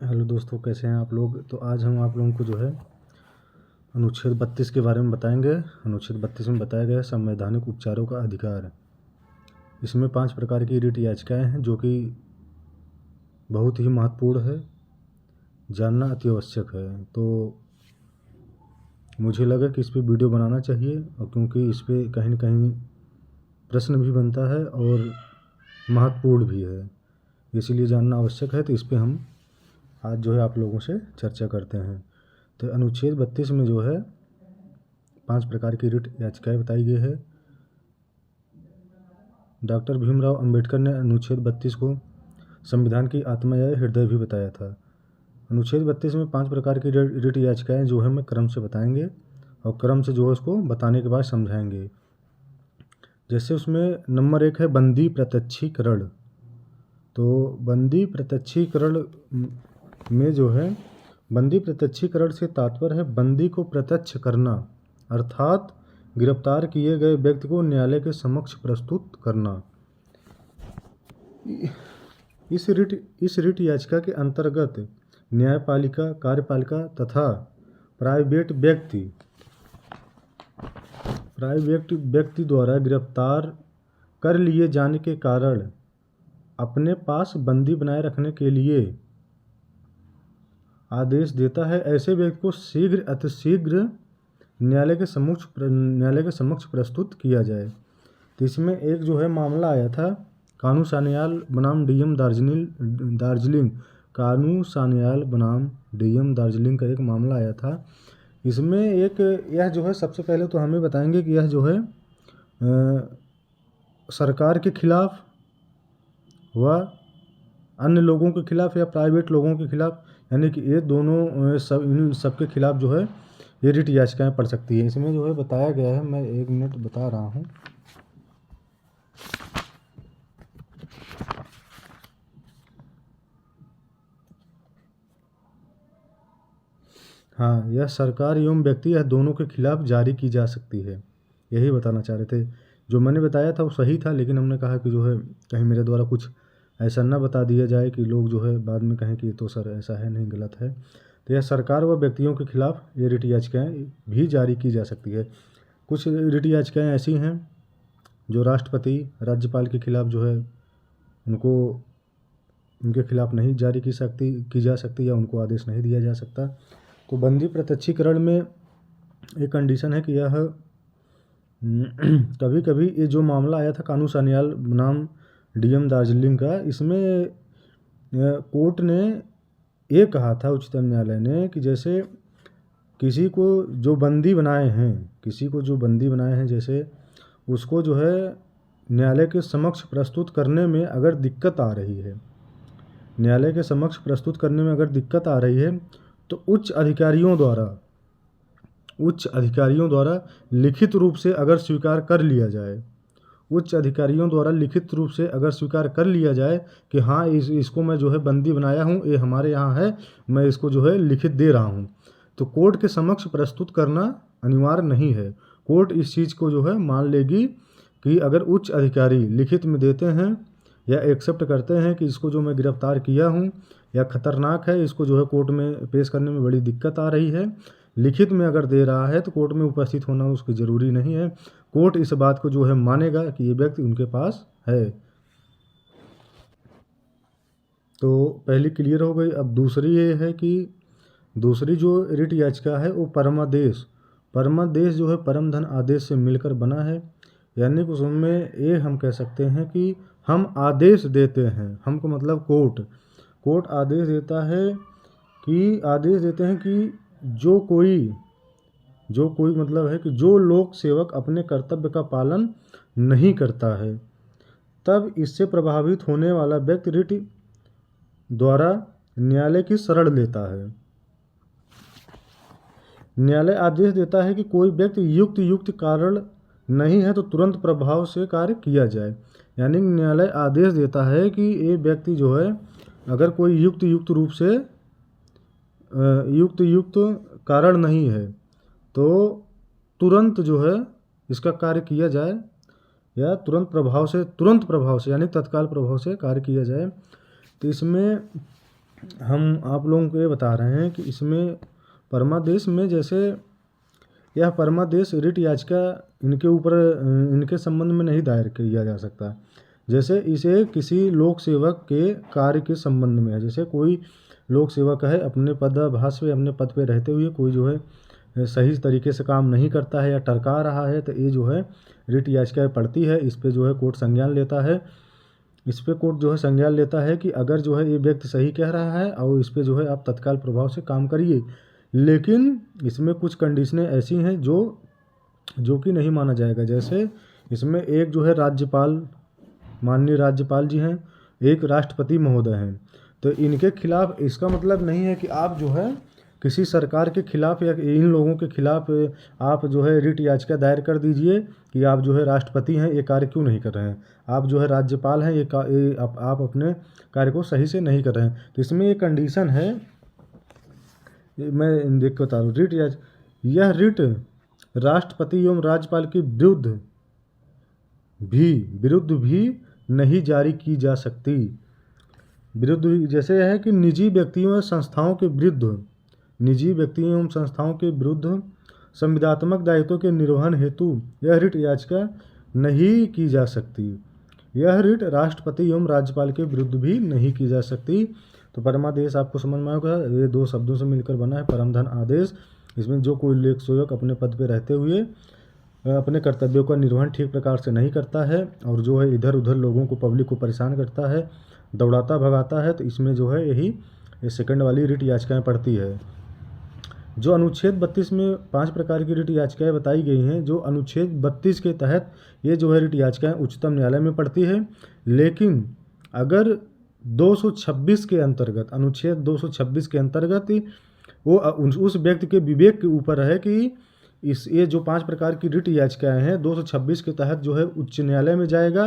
Hello दोस्तों, कैसे हैं आप लोग। तो आज हम आप लोगों को जो है अनुच्छेद 32 के बारे में बताएंगे। अनुच्छेद 32 में बताया गया है संवैधानिक उपचारों का अधिकार। इसमें 5 प्रकार की रिट याचिकाएं हैं जो कि बहुत ही महत्वपूर्ण है, जानना अति आवश्यक है। तो मुझे लगा कि इस पर वीडियो बनाना चाहिए, और क्योंकि इस पर कहीं न कहीं प्रश्न भी बनता है और महत्वपूर्ण भी है, इसीलिए जानना आवश्यक है। तो इस पर हम आज जो है आप लोगों से चर्चा करते हैं। तो अनुच्छेद 32 में जो है 5 प्रकार की रिट याचिकाएं बताई गई है। डॉक्टर भीमराव अंबेडकर ने अनुच्छेद 32 को संविधान की आत्मा या हृदय भी बताया था। अनुच्छेद 32 में 5 प्रकार की रिट याचिकाएं जो है मैं क्रम से बताएंगे, और क्रम से जो है उसको बताने के बाद समझाएंगे। जैसे उसमें नंबर 1 है बंदी प्रत्यक्षीकरण। तो बंदी प्रत्यक्षीकरण में जो है बंदी प्रत्यक्षीकरण से तात्पर्य है बंदी को प्रत्यक्ष करना, अर्थात गिरफ्तार किए गए व्यक्ति को न्यायालय के समक्ष प्रस्तुत करना। इस रिट याचिका के अंतर्गत न्यायपालिका, कार्यपालिका तथा प्राइवेट व्यक्ति द्वारा गिरफ्तार कर लिए जाने के कारण अपने पास बंदी बनाए रखने के लिए आदेश देता है। ऐसे व्यक्ति को शीघ्र अतिशीघ्र न्यायालय के समक्ष प्रस्तुत किया जाए। तो इसमें एक जो है मामला आया था कानू सान्याल बनाम डीएम दार्जिलिंग का एक मामला आया था। इसमें यह जो है सबसे पहले तो हमें बताएंगे कि यह जो है सरकार के खिलाफ व अन्य लोगों के खिलाफ या प्राइवेट लोगों के खिलाफ, यानी कि ये दोनों इन सबके खिलाफ जो है ये रिट याचिकाएं पड़ सकती है। इसमें जो है बताया गया है, मैं 1 मिनट बता रहा हूँ। हाँ, यह सरकार एवं व्यक्ति यह दोनों के खिलाफ जारी की जा सकती है, यही बताना चाह रहे थे। जो मैंने बताया था वो सही था, लेकिन हमने कहा कि जो है कहीं मेरे द्वारा कुछ ऐसा न बता दिया जाए कि लोग जो है बाद में कहें कि तो सर ऐसा है नहीं, गलत है। तो यह सरकार व व्यक्तियों के खिलाफ ये रिट याचिकाएँ भी जारी की जा सकती है। कुछ रिट याचिकाएँ ऐसी हैं जो राष्ट्रपति, राज्यपाल के खिलाफ जो है उनके खिलाफ नहीं जारी की जा सकती या उनको आदेश नहीं दिया जा सकता। तो बंदी प्रत्यक्षीकरण में एक कंडीशन है कि यह कभी कभी ये जो मामला आया था कानू सान्याल बनाम डीएम दार्जिलिंग का, इसमें कोर्ट ने ये कहा था, उच्चतम न्यायालय ने, कि जैसे किसी को जो बंदी बनाए हैं जैसे उसको जो है न्यायालय के समक्ष प्रस्तुत करने में अगर दिक्कत आ रही है, तो उच्च अधिकारियों द्वारा लिखित रूप से अगर स्वीकार कर लिया जाए कि हाँ इसको मैं जो है बंदी बनाया हूँ, ये हमारे यहाँ है, मैं इसको जो है लिखित दे रहा हूँ, तो कोर्ट के समक्ष प्रस्तुत करना अनिवार्य नहीं है। कोर्ट इस चीज़ को जो है मान लेगी कि अगर उच्च अधिकारी लिखित में देते हैं या एक्सेप्ट करते हैं कि इसको जो मैं गिरफ्तार किया हूँ या खतरनाक है, इसको जो है कोर्ट में पेश करने में बड़ी दिक्कत आ रही है, लिखित में अगर दे रहा है तो कोर्ट में उपस्थित होना उसकी ज़रूरी नहीं है। कोर्ट इस बात को जो है मानेगा कि ये व्यक्ति उनके पास है। तो पहली क्लियर हो गई। अब दूसरी ये है कि दूसरी जो रिट याचिका है वो परमादेश जो है परम धन आदेश से मिलकर बना है, यानी कि उसमें ये हम कह सकते हैं कि हम आदेश देते हैं, हमको मतलब कोर्ट आदेश देते हैं कि जो कोई मतलब है कि जो लोक सेवक अपने कर्तव्य का पालन नहीं करता है, तब इससे प्रभावित होने वाला व्यक्ति रिट द्वारा न्यायालय की शरण लेता है। न्यायालय आदेश देता है कि कोई व्यक्ति युक्त कारण नहीं है तो तुरंत प्रभाव से कार्य किया जाए, यानी न्यायालय आदेश देता है कि ये व्यक्ति जो है अगर कोई युक्त रूप से युक्त कारण नहीं है तो तुरंत जो है इसका कार्य किया जाए, या तुरंत प्रभाव से यानी तत्काल प्रभाव से कार्य किया जाए। तो इसमें हम आप लोगों को ये बता रहे हैं कि इसमें परमादेश में जैसे यह परमादेश रिट याचिका इनके ऊपर इनके संबंध में नहीं दायर किया जा सकता। जैसे इसे किसी लोक सेवक के कार्य के संबंध में है। जैसे कोई लोक सेवक है, अपने पदाभास पे अपने पद पे रहते हुए कोई जो है सही तरीके से काम नहीं करता है या टरका रहा है, तो ये जो है रिट याचिका पड़ती है। इस पे जो है कोर्ट संज्ञान लेता है। इस पे कोर्ट जो है संज्ञान लेता है कि अगर जो है ये व्यक्ति सही कह रहा है और इस पे जो है आप तत्काल प्रभाव से काम करिए। लेकिन इसमें कुछ कंडीशनें ऐसी हैं जो कि नहीं माना जाएगा। जैसे इसमें एक जो है राज्यपाल, माननीय राज्यपाल जी हैं, एक राष्ट्रपति महोदय हैं। तो इनके खिलाफ, इसका मतलब नहीं है कि आप जो है किसी सरकार के खिलाफ या इन लोगों के खिलाफ आप जो है रिट याचिका दायर कर दीजिए कि आप जो है राष्ट्रपति हैं, ये कार्य क्यों नहीं कर रहे हैं, आप जो है राज्यपाल हैं, आप अपने कार्य को सही से नहीं कर रहे हैं। तो इसमें ये कंडीशन है, मैं देख के बता रहा हूँ। यह रिट राष्ट्रपति एवं राज्यपाल के विरुद्ध भी नहीं जारी की जा सकती। विरुद्ध जैसे है कि निजी व्यक्तियों एवं संस्थाओं के विरुद्ध संविदात्मक दायित्वों के निर्वहन हेतु यह रिट याचिका नहीं की जा सकती। यह रिट राष्ट्रपति एवं राज्यपाल के विरुद्ध भी नहीं की जा सकती। तो परमादेश आपको समझ में आएगा, ये दो शब्दों से मिलकर बना है परमधन आदेश। इसमें जो कोई लोक सेवक अपने पद पर रहते हुए अपने कर्तव्यों का निर्वहन ठीक प्रकार से नहीं करता है और जो है इधर उधर लोगों को, पब्लिक को परेशान करता है, दौड़ाता भगाता है, तो इसमें जो है यही सेकंड वाली रिट याचिकाएं पड़ती है। जो अनुच्छेद 32 में 5 प्रकार की रिट याचिकाएं बताई गई हैं, जो अनुच्छेद 32 के तहत ये जो है रिट याचिकाएं उच्चतम न्यायालय में पड़ती है। लेकिन अगर 226 के अंतर्गत, अनुच्छेद 226 के अंतर्गत वो उस व्यक्ति के विवेक के ऊपर है कि ये जो 5 प्रकार की रिट याचिकाएं हैं 226 के तहत जो है उच्च न्यायालय में जाएगा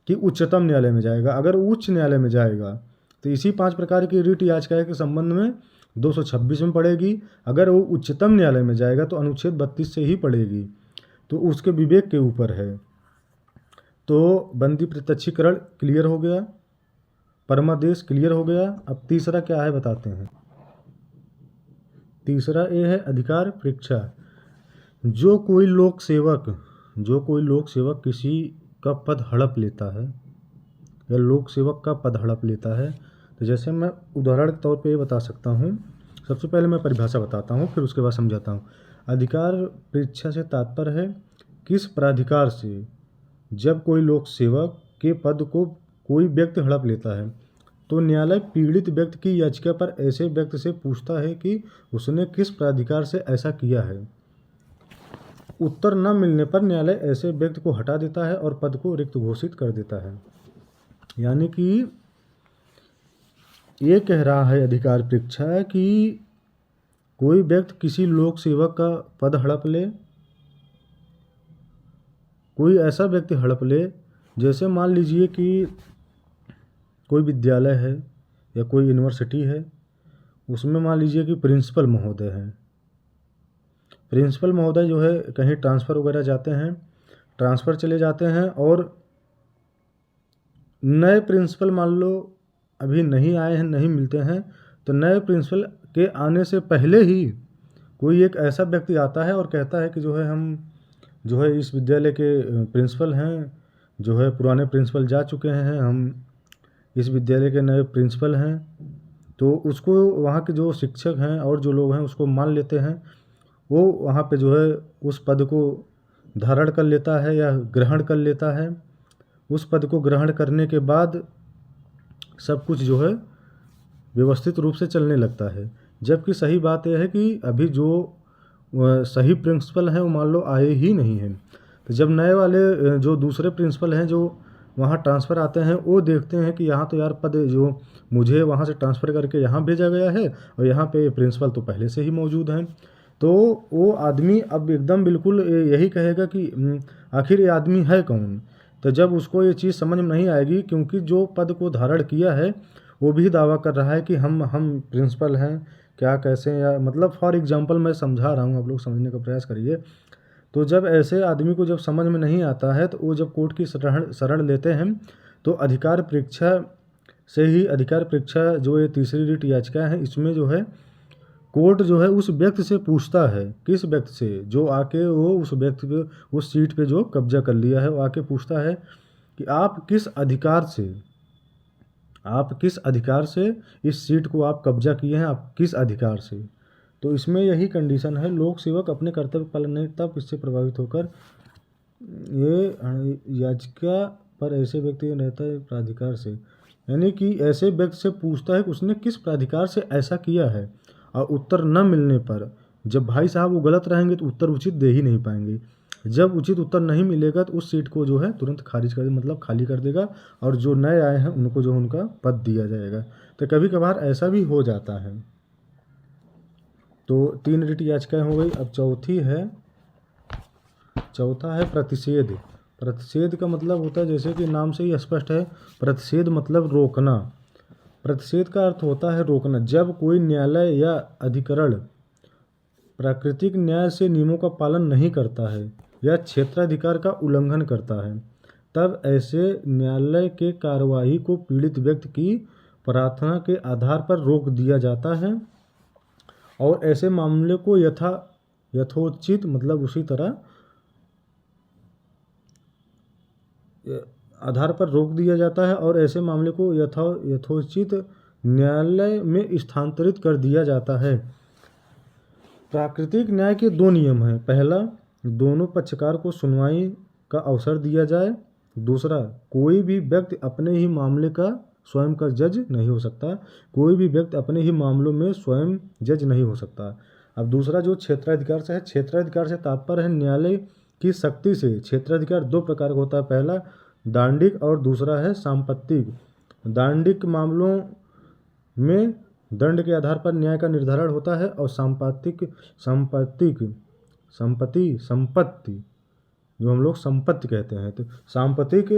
कि उच्चतम न्यायालय में जाएगा। अगर उच्च न्यायालय में जाएगा तो इसी 5 प्रकार की रिट याचिकाएं के संबंध में 226 में पड़ेगी। अगर वो उच्चतम न्यायालय में जाएगा तो अनुच्छेद 32 से ही पड़ेगी। तो उसके विवेक के ऊपर है। तो बंदी प्रत्यक्षीकरण क्लियर हो गया, परमादेश क्लियर हो गया। अब तीसरा क्या है बताते हैं। तीसरा ये है अधिकार परीक्षा। जो कोई लोक सेवक किसी का पद हड़प लेता है या लोक सेवक का पद हड़प लेता है, तो जैसे मैं उदाहरण के तौर पे ये बता सकता हूँ। सबसे पहले मैं परिभाषा बताता हूँ, फिर उसके बाद समझाता हूँ। अधिकार परीक्षा से तात्पर्य है किस प्राधिकार से जब कोई लोक सेवक के पद को कोई व्यक्ति हड़प लेता है तो न्यायालय पीड़ित व्यक्ति की याचिका पर ऐसे व्यक्ति से पूछता है कि उसने किस प्राधिकार से ऐसा किया है। उत्तर न मिलने पर न्यायालय ऐसे व्यक्ति को हटा देता है और पद को रिक्त घोषित कर देता है। यानी कि ये कह रहा है अधिकार परीक्षा कि कोई व्यक्ति किसी लोक सेवक का पद हड़प ले, कोई ऐसा व्यक्ति हड़प ले, जैसे मान लीजिए कि कोई विद्यालय है या कोई यूनिवर्सिटी है, उसमें मान लीजिए कि प्रिंसिपल महोदय हैं। प्रिंसिपल महोदय जो है कहीं ट्रांसफ़र वगैरह चले जाते हैं और नए प्रिंसिपल मान लो अभी नहीं आए हैं, नहीं मिलते हैं, तो नए प्रिंसिपल के आने से पहले ही कोई एक ऐसा व्यक्ति आता है और कहता है कि जो है हम जो है इस विद्यालय के प्रिंसिपल हैं, जो है पुराने प्रिंसिपल जा चुके हैं, हम इस विद्यालय के नए प्रिंसिपल हैं। तो उसको वहाँ के जो शिक्षक हैं और जो लोग हैं उसको मान लेते हैं। वो वहाँ पे जो है उस पद को धारण कर लेता है या ग्रहण कर लेता है। उस पद को ग्रहण करने के बाद सब कुछ जो है व्यवस्थित रूप से चलने लगता है। जबकि सही बात यह है कि अभी जो सही प्रिंसिपल हैं वो मान लो आए ही नहीं हैं। तो जब नए वाले जो दूसरे प्रिंसिपल हैं जो वहाँ ट्रांसफ़र आते हैं, वो देखते हैं कि यहाँ तो यार पद जो मुझे वहाँ से ट्रांसफ़र करके यहाँ भेजा गया है और यहाँ पे प्रिंसिपल तो पहले से ही मौजूद हैं। तो वो आदमी अब एकदम बिल्कुल यही कहेगा कि आखिर ये आदमी है कौन। तो जब उसको ये चीज़ समझ में नहीं आएगी, क्योंकि जो पद को धारण किया है वो भी दावा कर रहा है कि हम प्रिंसिपल हैं, क्या कैसे, या मतलब फॉर एग्जांपल मैं समझा रहा हूँ, आप लोग समझने का प्रयास करिए। तो जब ऐसे आदमी को जब समझ में नहीं आता है तो वो जब कोर्ट की शरण लेते हैं तो अधिकार परीक्षा से ही अधिकार परीक्षा जो ये तीसरी रिट याचिका है, इसमें जो है कोर्ट जो है उस व्यक्ति से पूछता है, किस व्यक्ति से, जो आके वो उस व्यक्ति पे, उस सीट पे जो कब्जा कर लिया है, वो आके पूछता है कि आप किस अधिकार से इस सीट को आप कब्जा किए हैं, आप किस अधिकार से। तो इसमें यही कंडीशन है, लोक सेवक अपने कर्तव्य पालन नहीं, तब इससे प्रभावित होकर ये याचिका पर ऐसे व्यक्ति रहता है प्राधिकार से, यानी कि ऐसे व्यक्ति से पूछता है कि उसने किस प्राधिकार से ऐसा किया है, और उत्तर न मिलने पर जब भाई साहब वो गलत रहेंगे तो उत्तर उचित दे ही नहीं पाएंगे। जब उचित उत्तर नहीं मिलेगा तो उस सीट को जो है तुरंत खारिज कर, मतलब खाली कर देगा, और जो नए आए हैं उनको जो उनका पद दिया जाएगा। तो कभी कभार ऐसा भी हो जाता है। तो 3 रिट याचिकाएं हो गई। अब चौथा है प्रतिषेध। प्रतिषेध का मतलब होता है, जैसे कि नाम से ही स्पष्ट है, प्रतिषेध मतलब रोकना। प्रतिषेध का अर्थ होता है रोकना। जब कोई न्यायालय या अधिकरण प्राकृतिक न्याय से नियमों का पालन नहीं करता है या क्षेत्राधिकार का उल्लंघन करता है, तब ऐसे न्यायालय के कार्यवाही को पीड़ित व्यक्ति की प्रार्थना के आधार पर रोक दिया जाता है, और ऐसे मामले को यथोचित मतलब उसी तरह आधार पर रोक दिया जाता है, और ऐसे मामले को यथोचित न्यायालय में स्थानांतरित कर दिया जाता है। प्राकृतिक न्याय के 2 नियम हैं। पहला, दोनों पक्षकार को सुनवाई का अवसर दिया जाए। दूसरा, कोई भी व्यक्ति अपने ही मामले का स्वयं का जज नहीं हो सकता। कोई भी व्यक्ति अपने ही मामलों में स्वयं जज नहीं हो सकता। अब दूसरा जो क्षेत्राधिकार से है, क्षेत्राधिकार से तात्पर्य है न्यायालय की शक्ति से। क्षेत्राधिकार 2 प्रकार का होता है, पहला दांडिक और दूसरा है सांपत्तिक। दांडिक मामलों में दंड के आधार पर न्याय का निर्धारण होता है, और संपत्ति जो हम लोग संपत्ति कहते हैं। तो सांपत्तिक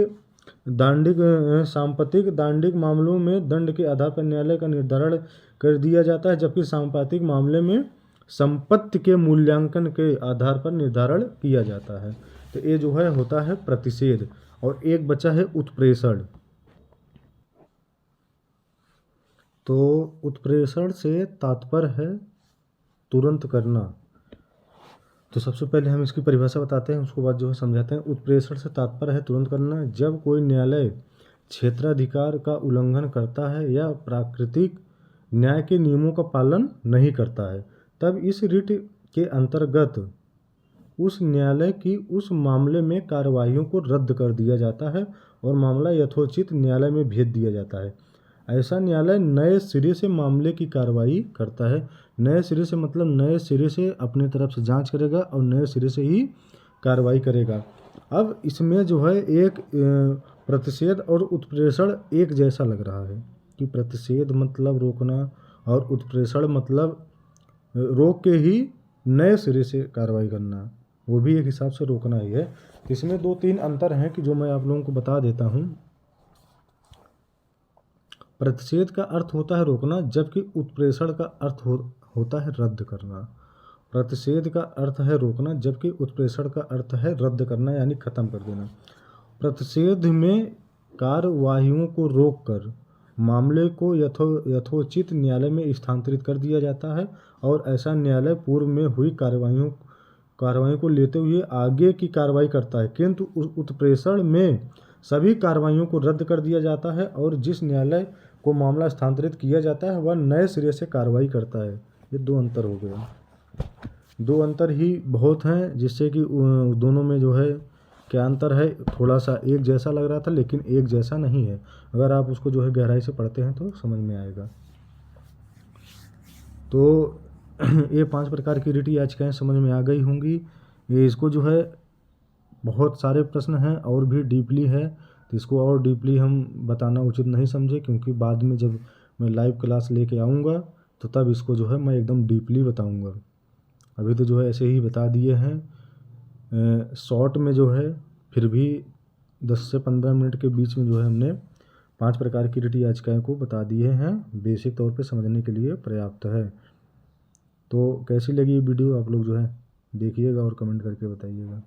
दांडिक मामलों में दंड के आधार पर न्यायालय का निर्धारण कर दिया जाता है, जबकि सांपत्तिक मामले में संपत्ति के मूल्यांकन के आधार पर निर्धारण किया जाता है। तो ये जो है होता है प्रतिषेध। और एक बचा है उत्प्रेषण। तो उत्प्रेषण से तात्पर्य है तुरंत करना। तो सबसे पहले हम इसकी परिभाषा बताते हैं, उसके बाद जो है समझाते हैं। उत्प्रेषण से तात्पर्य है तुरंत करना। जब कोई न्यायालय क्षेत्राधिकार का उल्लंघन करता है या प्राकृतिक न्याय के नियमों का पालन नहीं करता है, तब इस रिट के अंतर्गत उस न्यायालय की उस मामले में कार्यवाहियों को रद्द कर दिया जाता है और मामला यथोचित न्यायालय में भेज दिया जाता है। ऐसा न्यायालय नए सिरे से मामले की कार्रवाई करता है। नए सिरे से मतलब नए सिरे से अपनी तरफ से जांच करेगा और नए सिरे से ही कार्रवाई करेगा। अब इसमें जो है एक प्रतिषेध और उत्प्रेषण एक जैसा लग रहा है कि प्रतिषेध मतलब रोकना और उत्प्रेषण मतलब रोक के ही नए सिरे से कार्रवाई करना, वो भी एक हिसाब से रोकना ही है। इसमें 2-3 अंतर हैं कि जो मैं आप लोगों को बता देता हूँ। प्रतिषेध का अर्थ होता है रोकना, जबकि उत्प्रेषण का अर्थ होता है रद्द करना। प्रतिषेध का अर्थ है रोकना, जबकि उत्प्रेषण का अर्थ है रद्द करना, यानी ख़त्म कर देना। प्रतिषेध में कार्यवाहियों को रोककर मामले को यथोचित न्यायालय में स्थानांतरित कर दिया जाता है, और ऐसा न्यायालय पूर्व में हुई कार्रवाई को लेते हुए आगे की कार्रवाई करता है। किंतु उत्प्रेषण में सभी कार्रवाइयों को रद्द कर दिया जाता है, और जिस न्यायालय को मामला स्थानांतरित किया जाता है वह नए सिरे से कार्रवाई करता है। ये 2 अंतर हो गया। 2 अंतर ही बहुत हैं, जिससे कि दोनों में जो है क्या अंतर है, थोड़ा सा एक जैसा लग रहा था लेकिन एक जैसा नहीं है। अगर आप उसको जो है गहराई से पढ़ते हैं तो समझ में आएगा। तो ये 5 प्रकार की रिट याचिकाएं समझ में आ गई होंगी। ये इसको जो है बहुत सारे प्रश्न हैं और भी डीपली है, तो इसको और डीपली हम बताना उचित नहीं समझे, क्योंकि बाद में जब मैं लाइव क्लास लेके आऊँगा तो तब इसको जो है मैं एकदम डीपली बताऊँगा। अभी तो जो है ऐसे ही बता दिए हैं शॉर्ट में, जो है फिर भी 10 से 15 मिनट के बीच में जो है हमने 5 प्रकार की रिट याचिकाएं को बता दिए हैं, बेसिक तौर पे समझने के लिए पर्याप्त है। तो कैसी लगी ये वीडियो, आप लोग जो है देखिएगा और कमेंट करके बताइएगा।